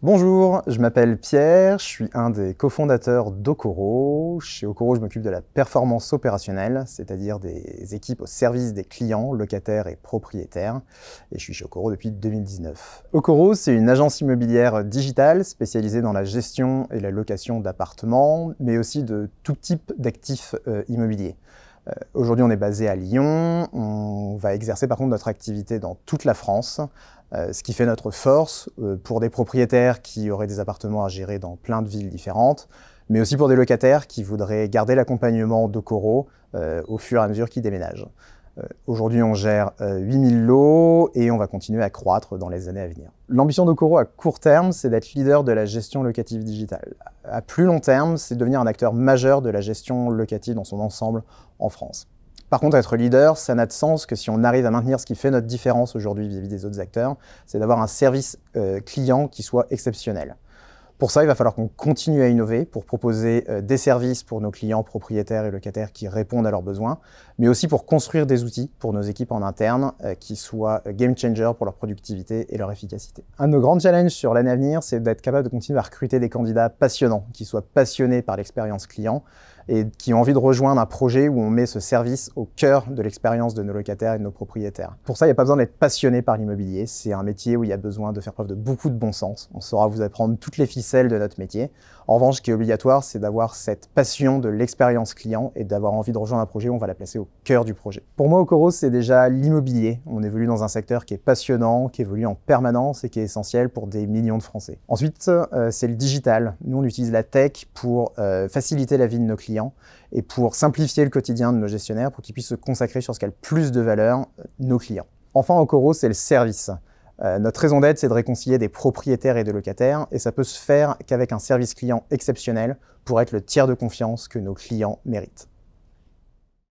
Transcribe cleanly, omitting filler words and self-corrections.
Bonjour, je m'appelle Pierre, je suis un des cofondateurs d'Okoro. Chez Okoro, je m'occupe de la performance opérationnelle, c'est-à-dire des équipes au service des clients, locataires et propriétaires. Et je suis chez Okoro depuis 2019. Okoro, c'est une agence immobilière digitale spécialisée dans la gestion et la location d'appartements, mais aussi de tout type d'actifs immobiliers. Aujourd'hui, on est basé à Lyon. On va exercer par contre notre activité dans toute la France, ce qui fait notre force pour des propriétaires qui auraient des appartements à gérer dans plein de villes différentes, mais aussi pour des locataires qui voudraient garder l'accompagnement d'Okoro au fur et à mesure qu'ils déménagent. Aujourd'hui, on gère 8000 lots et on va continuer à croître dans les années à venir. L'ambition d'Okoro à court terme, c'est d'être leader de la gestion locative digitale. À plus long terme, c'est de devenir un acteur majeur de la gestion locative dans son ensemble en France. Par contre, être leader, ça n'a de sens que si on arrive à maintenir ce qui fait notre différence aujourd'hui vis-à-vis des autres acteurs, c'est d'avoir un service client qui soit exceptionnel. Pour ça, il va falloir qu'on continue à innover pour proposer des services pour nos clients propriétaires et locataires qui répondent à leurs besoins, mais aussi pour construire des outils pour nos équipes en interne qui soient game changer pour leur productivité et leur efficacité. Un de nos grands challenges sur l'année à venir, c'est d'être capable de continuer à recruter des candidats passionnants, qui soient passionnés par l'expérience client et qui ont envie de rejoindre un projet où on met ce service au cœur de l'expérience de nos locataires et de nos propriétaires. Pour ça, il n'y a pas besoin d'être passionné par l'immobilier. C'est un métier où il y a besoin de faire preuve de beaucoup de bon sens. On saura vous apprendre toutes les ficelles de notre métier. En revanche, ce qui est obligatoire, c'est d'avoir cette passion de l'expérience client et d'avoir envie de rejoindre un projet où on va la placer au cœur du projet. Pour moi, Okoro, c'est déjà l'immobilier. On évolue dans un secteur qui est passionnant, qui évolue en permanence et qui est essentiel pour des millions de Français. Ensuite, c'est le digital. Nous, on utilise la tech pour faciliter la vie de nos clients et pour simplifier le quotidien de nos gestionnaires pour qu'ils puissent se consacrer sur ce qui a le plus de valeur, nos clients. Enfin, Okoro, c'est le service. Notre raison d'être, c'est de réconcilier des propriétaires et des locataires, et ça peut se faire qu'avec un service client exceptionnel pour être le tiers de confiance que nos clients méritent.